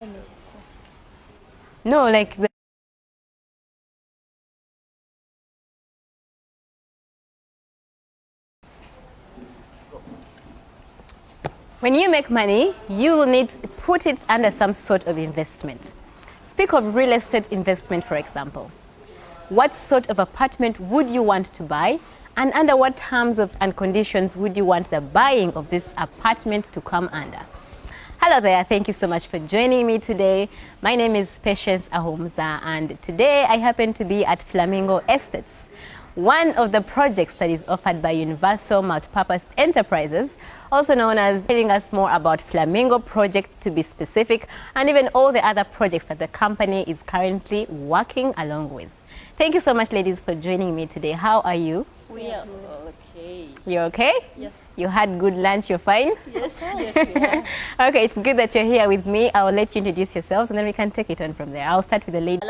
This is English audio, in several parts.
No, like when you make money, you will need to put it under some sort of investment. Speak of real estate investment, for example. What sort of apartment would you want to buy? And under what terms and conditions would you want the buying of this apartment to come under? Hello there, thank you so much for joining me today. My name is Patience Ahumza, and today I happen to be at Flamingo Estates, one of the projects that is offered by Universal Multipurpose Enterprises, also known as, telling us more about Flamingo project to be specific, and even all the other projects that the company is currently working along with. Thank you so much, ladies, for joining me today. How are you? We are okay. You're okay? Yes. You had good lunch, you're fine? Yes, yes, we are. Okay, it's good that you're here with me. I'll let you introduce yourselves and then we can take it on from there. I'll start with the lady.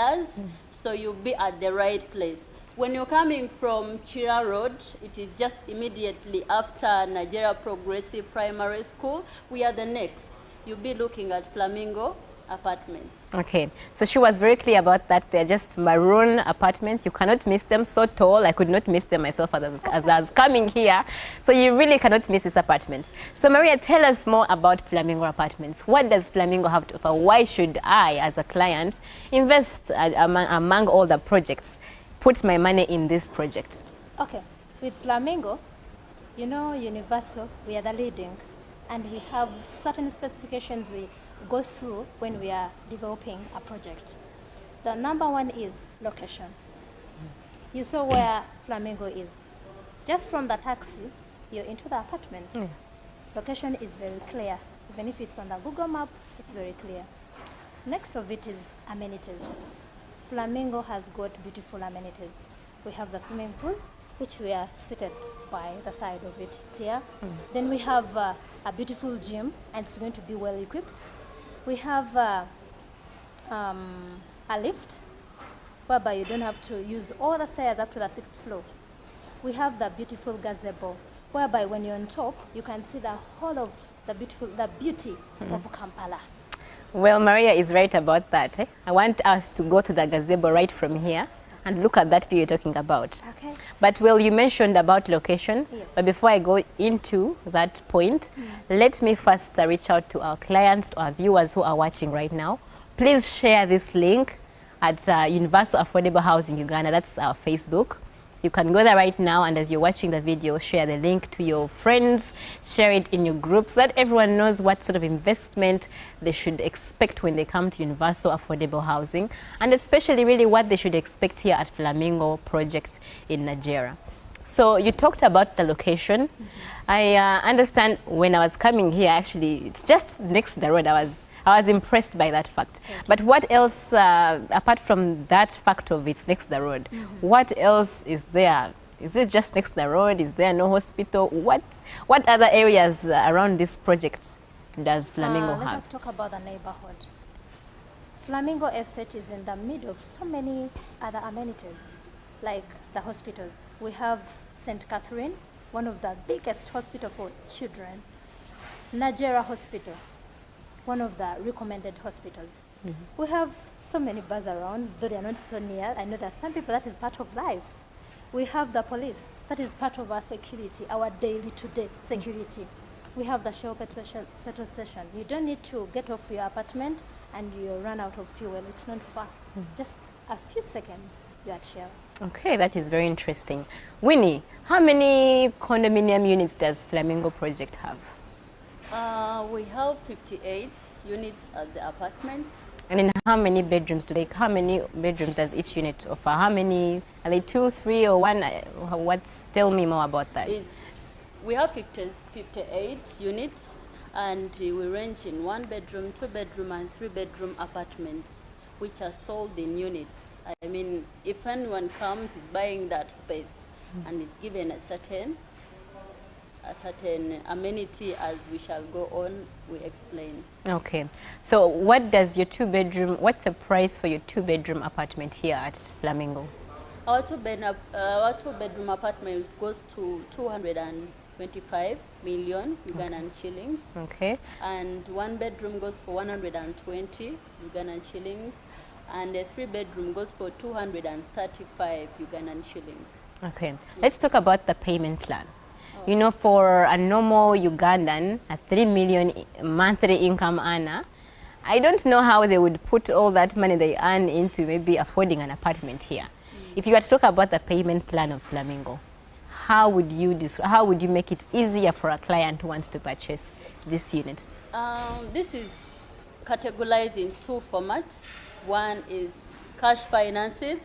So you'll be at the right place. When you're coming from Chira Road, it is just immediately after Nigeria Progressive Primary School. We are the next. You'll be looking at Flamingo Apartments. Okay, so she was very clear about that. They're just maroon apartments. You cannot miss them. So tall, I could not miss them myself as I was coming here. So you really cannot miss these apartments. So Maria, tell us more about Flamingo Apartments. What does Flamingo have to offer? Why should I, as a client, invest among all the projects, put my money in this project? Okay, with Flamingo, you know, Universal, we are the leading, and we have certain specifications we go through when we are developing a project. The number one is location. You saw where Flamingo is. Just from the taxi, you're into the apartment. Location is very clear. Even if it's on the Google map, it's very clear. Next of it is amenities. Flamingo has got beautiful amenities. We have the swimming pool, which we are seated by the side of it. It's here. Then we have a beautiful gym, and it's going to be well equipped. We have a lift, whereby you don't have to use all the stairs up to the 6th floor. We have the beautiful gazebo, whereby when you're on top, you can see the whole of the beauty of Kampala. Well, Maria is right about that. I want us to go to the gazebo right from here and look at that view you're talking about. Okay. But well, you mentioned about location. Yes. But before I go into that point, let me first reach out to our clients, to our viewers who are watching right now. Please share this link at Universal Affordable Housing Uganda. That's our Facebook. You can go there right now, and as you're watching the video, share the link to your friends, share it in your groups, so that everyone knows what sort of investment they should expect when they come to Universal Affordable Housing, and especially really what they should expect here at Flamingo Project in Nigeria. So you talked about the location. I understand when I was coming here, actually, it's just next to the road. I was impressed by that fact. But what else, apart from that fact of it's next to the road, what else is there? Is it just next to the road? Is there no hospital? What other areas around this project does Flamingo have? Let us talk about the neighborhood. Flamingo Estate is in the middle of so many other amenities, like the hospitals. We have St. Catherine, one of the biggest hospital for children. Nigeria Hospital, one of the recommended hospitals. We have so many bars around, though they are not so near. I know that some people, that is part of life. We have the police, that is part of our security, our daily to-day security. We have the Shell petrol station. You don't need to get off your apartment and you run out of fuel. It's not far. Just a few seconds, you're at Shell. Okay, that is very interesting. Winnie, how many condominium units does Flamingo Project have? We have 58 units at the apartments. And in how many bedrooms do they? How many bedrooms does each unit offer? How many? Are they 2, 3, or 1? Tell me more about that. We have 58 units, and we range in 1-bedroom, 2-bedroom, and 3-bedroom apartments, which are sold in units. I mean, if anyone comes, is buying that space, and is given a certain amenity, as we shall go on, we explain. Okay. So what does your 2-bedroom, what's the price for your 2-bedroom apartment here at Flamingo? Our two-bedroom apartment goes to 250 25 million Ugandan shillings. Okay. And 1 bedroom goes for 120 Ugandan shillings. And a 3-bedroom goes for 235 Ugandan shillings. Okay. Let's talk about the payment plan. You know, for a normal Ugandan, a 3 million monthly income earner, I don't know how they would put all that money they earn into maybe affording an apartment here. If you were to talk about the payment plan of Flamingo, how would you make it easier for a client who wants to purchase this unit? This is categorized in 2 formats. One is cash finances,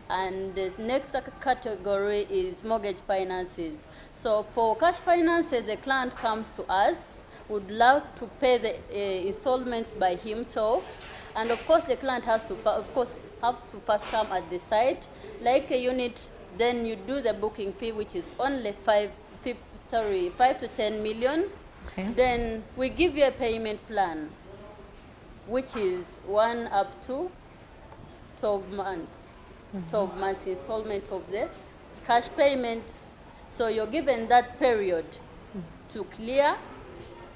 and the next category is mortgage finances. So for cash finances, the client comes to us, would love to pay the installments by himself, and of course the client has to first come at the site, like a unit. Then you do the booking fee, which is only 5 to 10 millions. Okay. Then we give you a payment plan, which is 1 up to 12 months. 12 months installment of the cash payments. So you're given that period to clear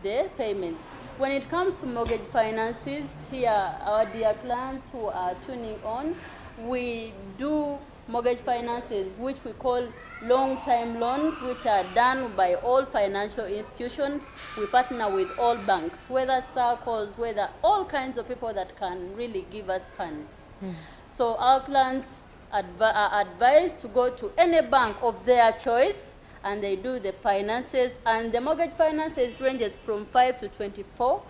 the payments. When it comes to mortgage finances, here, our dear clients who are tuning on, we do mortgage finances, which we call long-time loans, which are done by all financial institutions. We partner with all banks, whether circles, whether all kinds of people that can really give us funds. So our clients are advised to go to any bank of their choice, and they do the finances. And the mortgage finances ranges from 5 to 25,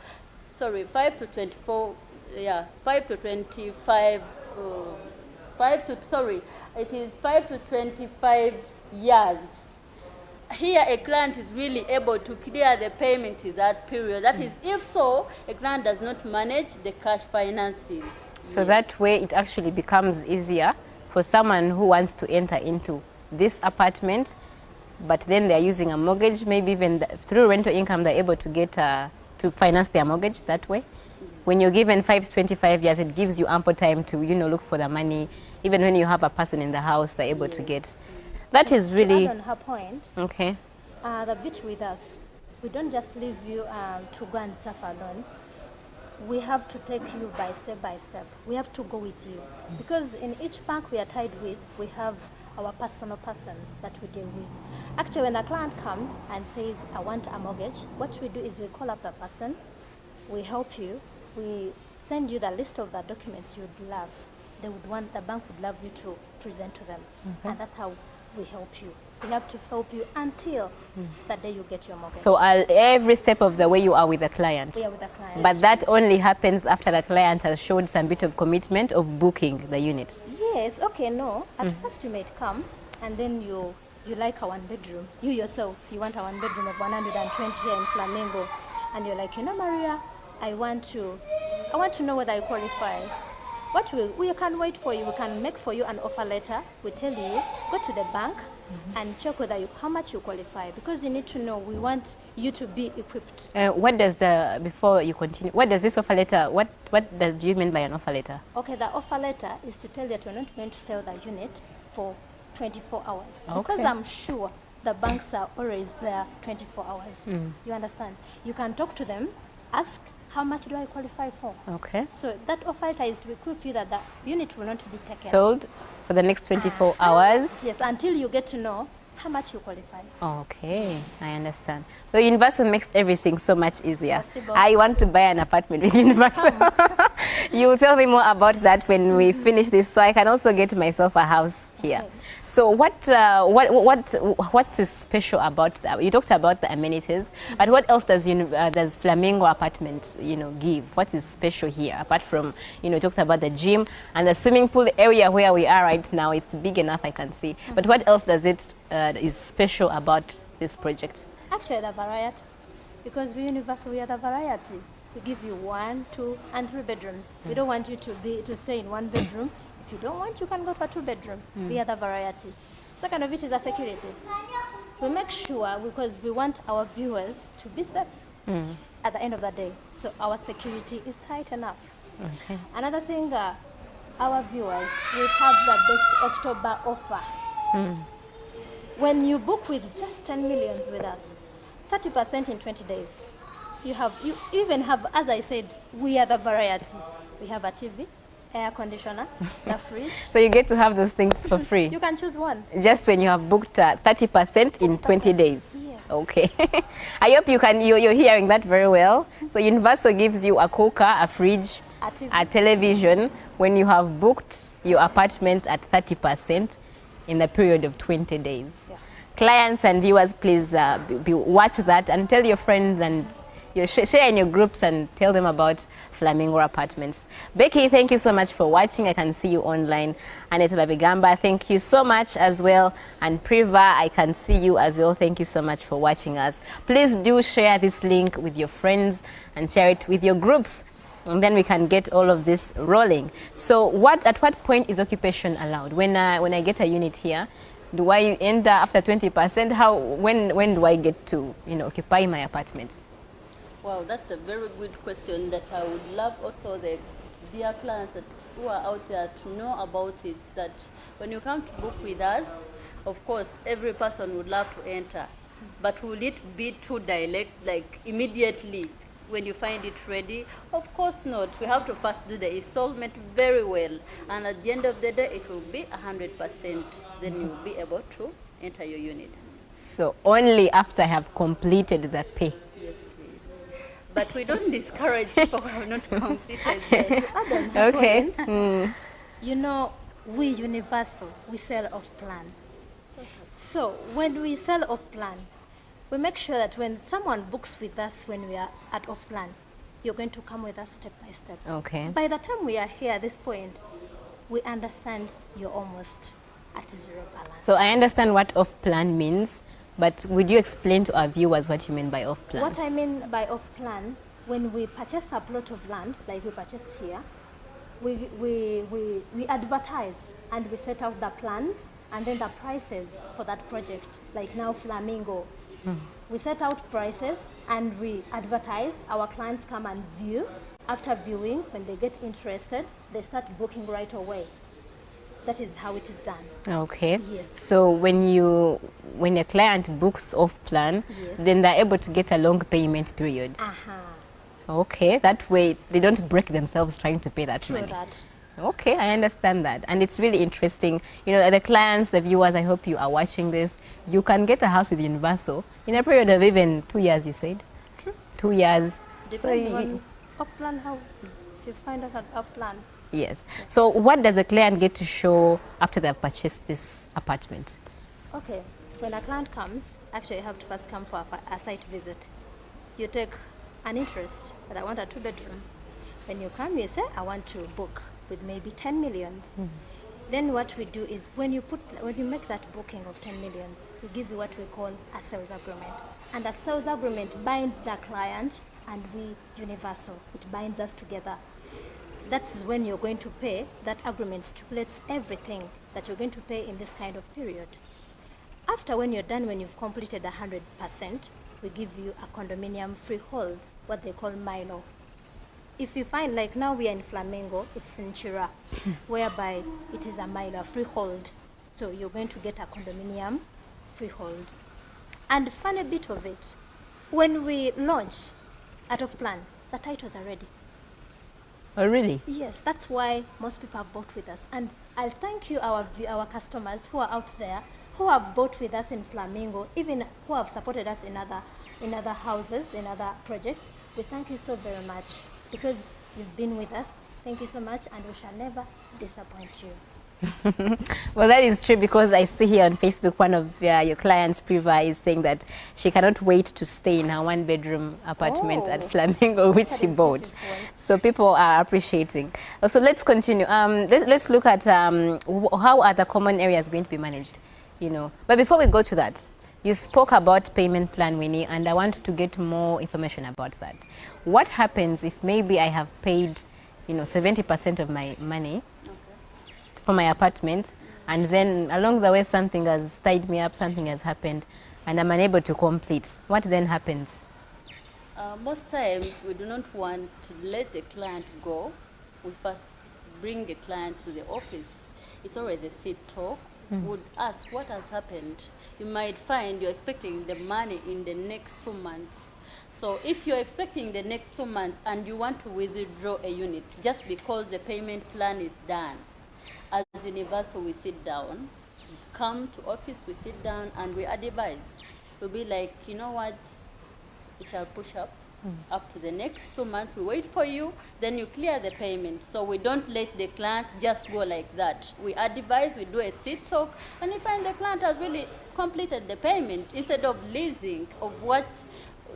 it is 5 to 25 years. Here a client is really able to clear the payment in that period. That is, if so, a client does not manage the cash finances. So that way it actually becomes easier for someone who wants to enter into this apartment, but then they're using a mortgage, maybe even through rental income they're able to get to finance their mortgage that way. When you're given 5 to 25 years, it gives you ample time to, look for the money. Even when you have a person in the house, they're able to get. That is really... To add on her point, okay. The bit with us, we don't just leave you to go and suffer alone. We have to take you by step. We have to go with you. Because in each bank we are tied with, we have our personal persons that we deal with. Actually, when a client comes and says, I want a mortgage, what we do is we call up the person, we help you, we send you the list of the documents you'd love. The bank would love you to present to them. And that's how we help you. We have to help you until the day you get your mortgage. So every step of the way you are with the client. We are with the client. But that only happens after the client has showed some bit of commitment of booking the unit. Yes, okay, no. At first you might come and then you like a 1-bedroom. You yourself, you want a 1-bedroom of 120 here in Flamingo. And you're like, Maria, I want to know whether I qualify. We can wait for you. We can make for you an offer letter. We tell you, go to the bank and check whether how much you qualify, because you need to know. We want you to be equipped. Before you continue, what does this offer letter, what do you mean by an offer letter? Okay, the offer letter is to tell that we're not going to sell the unit for 24 hours. Okay. Because I'm sure the banks are always there 24 hours. You understand? You can talk to them, ask, how much do I qualify for? Okay. So that offer letter is to equip you that the unit will not be taken. Sold for the next 24 hours? Yes, until you get to know how much you qualify. Okay, I understand. So Universal makes everything so much easier. Possible. I want to buy an apartment with Universal. You will tell me more about that when we finish this, so I can also get myself a house here. Okay. So what is special about that? You talked about the amenities, but what else does Flamingo Apartments give? What is special here apart from you talked about the gym and the swimming pool area where we are right now? It's big enough, I can see. But what else does it is special about this project? Actually, the variety, because we Universal, we are the variety. We give you 1, 2, and 3 bedrooms. We don't want you to stay in 1 bedroom. If you don't want, you can go to a 2-bedroom. We are the variety. Second of it is the security. We make sure, because we want our viewers to be safe at the end of the day. So our security is tight enough. Okay. Another thing, our viewers, we have the best October offer. when you book with just 10 millions with us, 30% in 20 days, you even have, as I said, we are the variety. We have a TV, air conditioner, the fridge. So you get to have those things for free? You can choose one. Just when you have booked 30% in 20 days? Yes. Okay. I hope you're hearing that very well. So Universal gives you a cooker, a fridge, a television when you have booked your apartment at 30% in the period of 20 days. Yeah. Clients and viewers, please watch that and tell your friends and share in your groups and tell them about Flamingo Apartments. Becky, thank you so much for watching. I can see you online. Aneta Babigamba, thank you so much as well. And Priva, I can see you as well. Thank you so much for watching us. Please do share this link with your friends and share it with your groups. And then we can get all of this rolling. So at what point is occupation allowed? When I get a unit here, do I enter after 20%? When do I get to occupy my apartment? Wow, that's a very good question that I would love also the dear clients who are out there to know about it, that when you come to book with us, of course, every person would love to enter. But will it be too direct, like immediately when you find it ready? Of course not. We have to first do the installment very well. And at the end of the day, it will be 100%. Then you'll be able to enter your unit. So only after I have completed the pay? But we don't discourage people who have not completed it. Okay. You know, we Universal, we sell off plan. So when we sell off plan, we make sure that when someone books with us when we are at off plan, you're going to come with us step by step. Okay. By the time we are here at this point, we understand you're almost at zero balance. So I understand what off plan means. But would you explain to our viewers what you mean by off-plan? What I mean by off-plan, when we purchase a plot of land, like we purchased here, we advertise and we set out the plans and then the prices for that project. Like now Flamingo, we set out prices and we advertise. Our clients come and view. After viewing, when they get interested, they start booking right away. That is how it is done. Okay. Yes. So when a client books off plan, yes, then they're able to get a long payment period. Okay. That way they don't break themselves trying to pay that money. That. Okay, I understand that. And it's really interesting. The clients, the viewers, I hope you are watching this. You can get a house with Universal in a period of even 2 years, you said? True. 2 years. Depending on off plan, how you find out off plan. Yes. So what does a client get to show after they've purchased this apartment? Okay. When a client comes, actually you have to first come for a site visit. You take an interest, but I want a 2-bedroom. When you come, you say, I want to book with maybe 10 millions. Then what we do is when you make that booking of 10 millions, we give you what we call a sales agreement. And a sales agreement binds the client and we, Universal, it binds us together. That's when you're going to pay. That agreement stipulates everything that you're going to pay in this kind of period. After when you're done, when you've completed 100%, we give you a condominium freehold, what they call Milo. If you find, like now we are in Flamingo, it's in Chira, whereby it is a Milo freehold. So you're going to get a condominium freehold. And funny bit of it, when we launch out of plan, the titles are ready. Oh, really? Yes, that's why most people have bought with us. And I'll thank you, our customers who are out there, who have bought with us in Flamingo, even who have supported us in other houses, in other projects. We thank you so very much because you've been with us. Thank you so much, and we shall never disappoint you. Well, that is true, because I see here on Facebook one of your clients, Priva, is saying that she cannot wait to stay in her 1-bedroom apartment at Flamingo, which she bought. So people are appreciating. So let's continue. Let's look at how are the common areas going to be managed, But before we go to that, you spoke about payment plan, Winnie, and I want to get more information about that. What happens if maybe I have paid, 70% of my money for my apartment, and then along the way something has tied me up, something has happened, and I'm unable to complete? What then happens? Most times we do not want to let the client go. We first bring the client to the office. It's always a sit talk. would ask what has happened. You might find you're expecting the money in the next 2 months. So if you're expecting the next 2 months and you want to withdraw a unit just because the payment plan is done, as Universal, we sit down, come to office, we sit down and we advise. We'll be like, you know what, it shall push up to the next 2 months. We wait for you, then you clear the payment. So we don't let the client just go like that. We advise, we do a sit talk, and we find the client has really completed the payment instead of leasing of what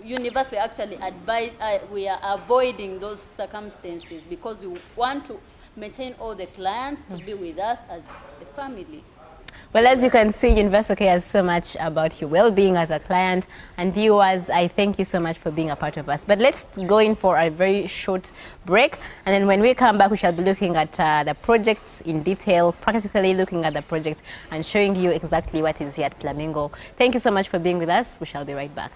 Universal actually advise. We are avoiding those circumstances because we want to maintain all the clients to be with us as a family. Well, as you can see, Universal cares so much about your well-being as a client. And viewers, I thank you so much for being a part of us. But let's go in for a very short break. And then when we come back, we shall be looking at the projects in detail, practically looking at the project and showing you exactly what is here at Flamingo. Thank you so much for being with us. We shall be right back.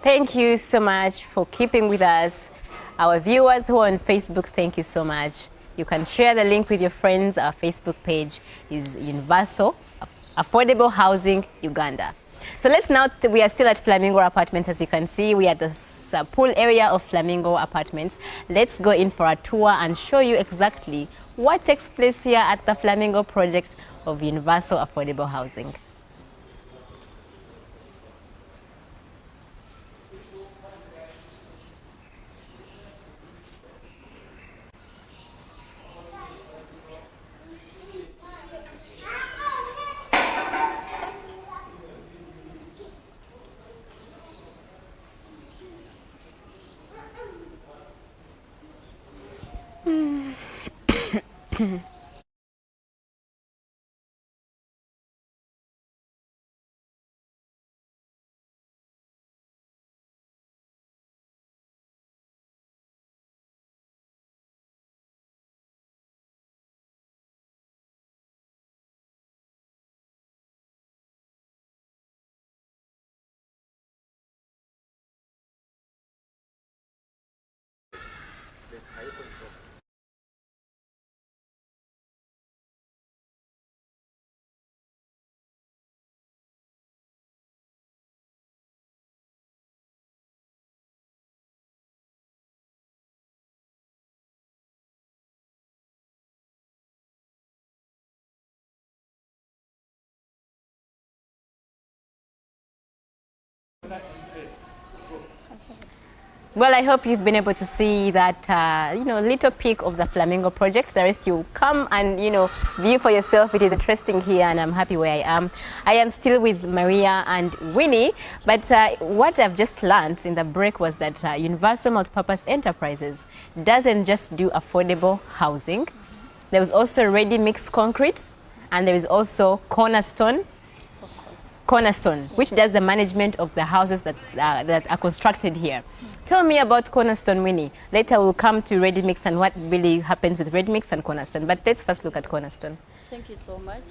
Thank you so much for keeping with us. Our viewers who are on Facebook, thank you so much. You can share the link with your friends. Our Facebook page is Universal Affordable Housing Uganda. So let's now, we are still at Flamingo Apartments. As you can see, we are at the pool area of Flamingo Apartments. Let's go in for a tour and show you exactly what takes place here at the Flamingo project of Universal Affordable Housing. Well, I hope you've been able to see that, little peek of the Flamingo project. The rest you come and, view for yourself. It is interesting here and I'm happy where I am. I am still with Maria and Winnie, but what I've just learned in the break was that Universal Multipurpose Enterprises doesn't just do affordable housing. There was also ready mixed concrete and there is also Cornerstone. Cornerstone, which does the management of the houses that are constructed here. Tell me about Cornerstone, Winnie. Later we'll come to Ready Mix and what really happens with Ready Mix and Cornerstone. But let's first look at Cornerstone. Thank you so much.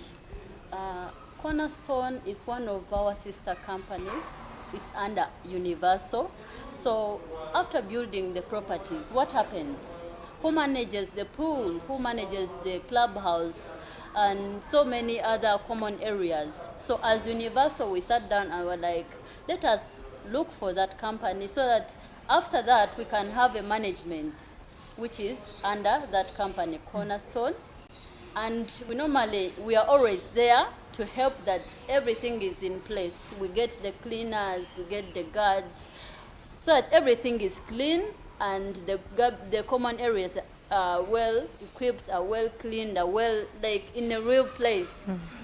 Cornerstone is one of our sister companies. It's under Universal. So after building the properties, what happens? Who manages the pool? Who manages the clubhouse? And so many other common areas. So as Universal, we sat down and were like, let us look for that company so that after that we can have a management which is under that company, Cornerstone. And we are always there to help that everything is in place. We get the cleaners, we get the guards, so that everything is clean and the common areas are well equipped, are well cleaned, are well in a real place.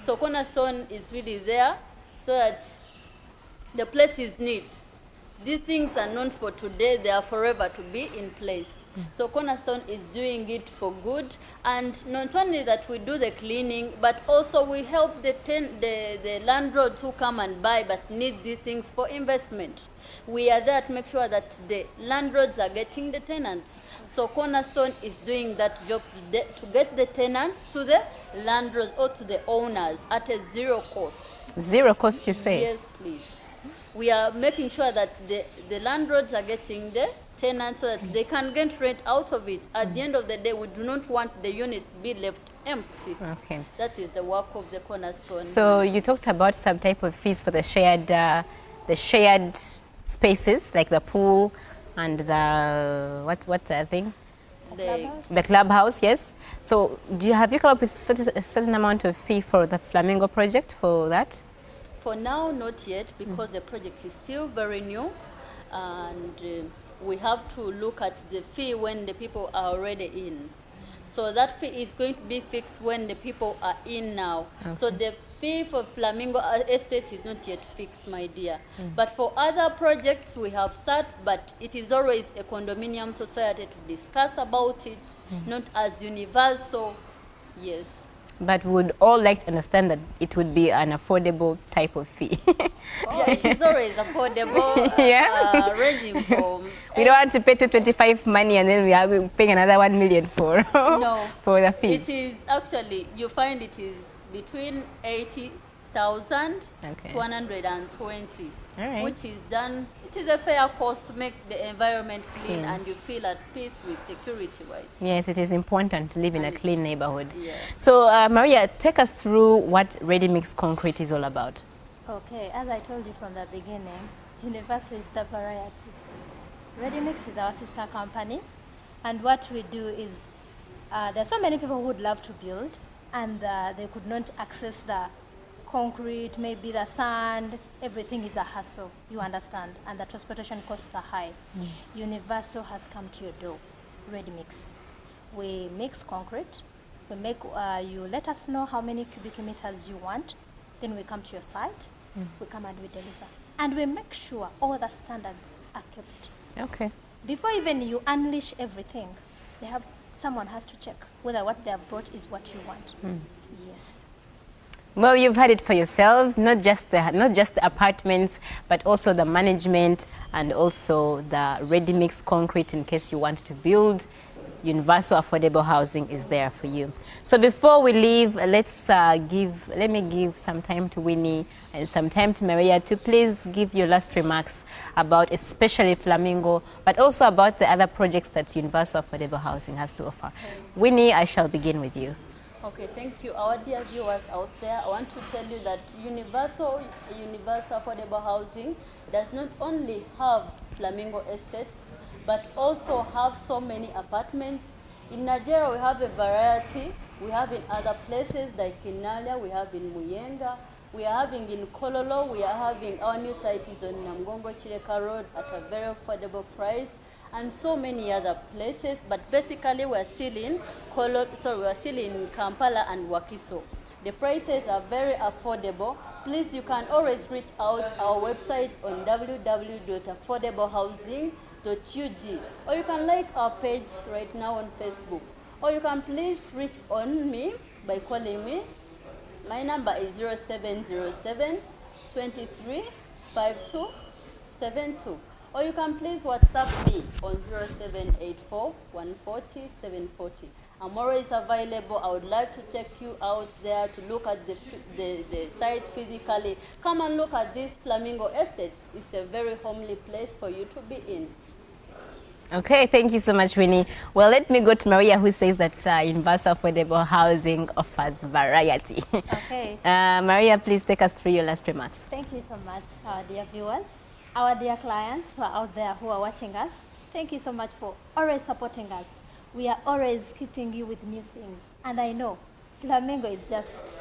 So Cornerstone is really there so that the place is neat. These things are not for today, they are forever to be in place. So Cornerstone is doing it for good, and not only that we do the cleaning, but also we help the landlords who come and buy but need these things for investment. We are there to make sure that the landlords are getting the tenants. So Cornerstone is doing that job to get the tenants to the landlords or to the owners at a zero cost. Zero cost, you say? Yes, please. We are making sure that the landlords are getting the tenants so that they can get rent out of it. At the end of the day, we do not want the units be left empty. Okay. That is the work of the Cornerstone. So you talked about some type of fees for the shared spaces, like the pool and the what's the thing? The clubhouse, yes. So have you come up with a certain amount of fee for the Flamingo project for that? For now, not yet, because the project is still very new, and we have to look at the fee when the people are already in. So that fee is going to be fixed when the people are in now. Okay. So the fee for Flamingo Estate is not yet fixed, my dear. But for other projects, we have sat, but it is always a condominium society to discuss about it, not as Universal, yes. But we would all like to understand that it would be an affordable type of fee. Yeah, it is always affordable, ranging from... We don't want to pay 225 money and then we are paying another 1 million for, no, for the fees. It is actually, you find it is between 80,000 to 120, which is done. It is a fair cost to make the environment clean and you feel at peace with security-wise. Yes, it is important to live in a clean neighborhood. Yeah. So, Maria, take us through what Ready Mix Concrete is all about. Okay, as I told you from the beginning, Universal is the variety. Ready Mix is our sister company, and what we do is there's so many people who would love to build, and they could not access the concrete, maybe the sand, everything is a hassle, you understand, and the transportation costs are high. Universal has come to your door, Ready Mix. We mix concrete, we make, you let us know how many cubic meters you want, then we come to your site, we come and we deliver. And we make sure all the standards are kept. Okay. Before even you unleash everything, someone has to check whether what they have brought is what you want. Yes. Well, you've had it for yourselves, not just the apartments, but also the management and also the ready-mix concrete in case you want to build. Universal affordable housing is there for you. So before we leave, let me give some time to Winnie and some time to Maria to please give your last remarks about especially Flamingo, but also about the other projects that Universal affordable housing has to offer. Winnie, I shall begin with you. Okay, thank you. Our dear viewers out there, I want to tell you that Universal affordable housing does not only have Flamingo estates, but also have so many apartments. In Nigeria, we have a variety. We have in other places like in Nalia, we have in Muyenga, we are having in Kololo, we are having our new site is on Namgongo Chireka Road at a very affordable price, and so many other places. But basically, we are still in Kampala and Wakiso. The prices are very affordable. Please, you can always reach out our website on www.affordablehousing.ug, or you can like our page right now on Facebook, or you can please reach on me by calling me My number is 0707 23 5272. Or you can please WhatsApp me on 0784 140 740. I'm always available. I would like to take you out there to look at the sites physically. Come and look at these Flamingo Estates. It's a very homely place for you to be in. Okay, thank you so much, Winnie. Well, let me go to Maria, who says that Universal Affordable Housing offers variety. Okay. Maria, please take us through your last remarks. Thank you so much, our dear viewers, our dear clients who are out there who are watching us. Thank you so much for always supporting us. We are always keeping you with new things. And I know Flamingo is just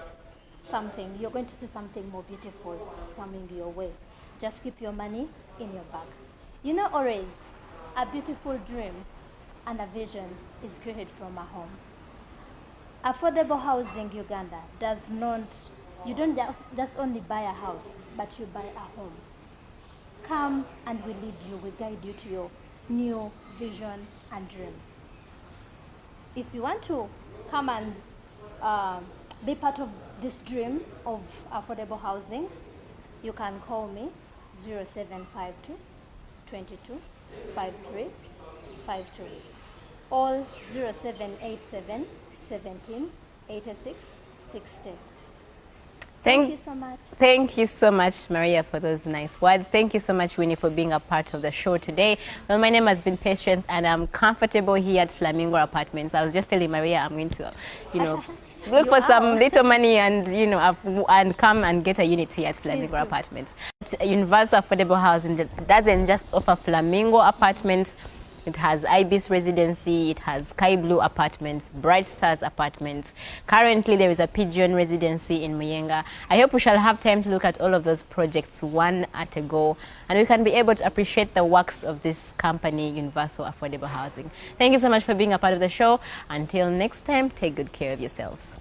something. You're going to see something more beautiful coming your way. Just keep your money in your bag. You know, always, a beautiful dream and a vision is created from a home. Affordable housing Uganda does not, you don't just only buy a house, but you buy a home. Come and we lead you, we guide you to your new vision and dream. If you want to come and be part of this dream of affordable housing, you can call me 0752 22 5352 or 0787 17 86 60. Thank you so much. Thank you so much, Maria, for those nice words. Thank you so much, Winnie, for being a part of the show today. Well, my name has been Patience, and I'm comfortable here at Flamingo Apartments. I was just telling Maria I'm going to, look for some little money and, and come and get a unit here at Flamingo Apartments. Universal Affordable Housing doesn't just offer Flamingo Apartments. It has Ibis Residency, it has Sky Blue Apartments, Bright Stars Apartments. Currently, there is a Pigeon Residency in Muyenga. I hope we shall have time to look at all of those projects one at a go, and we can be able to appreciate the works of this company, Universal Affordable Housing. Thank you so much for being a part of the show. Until next time, take good care of yourselves.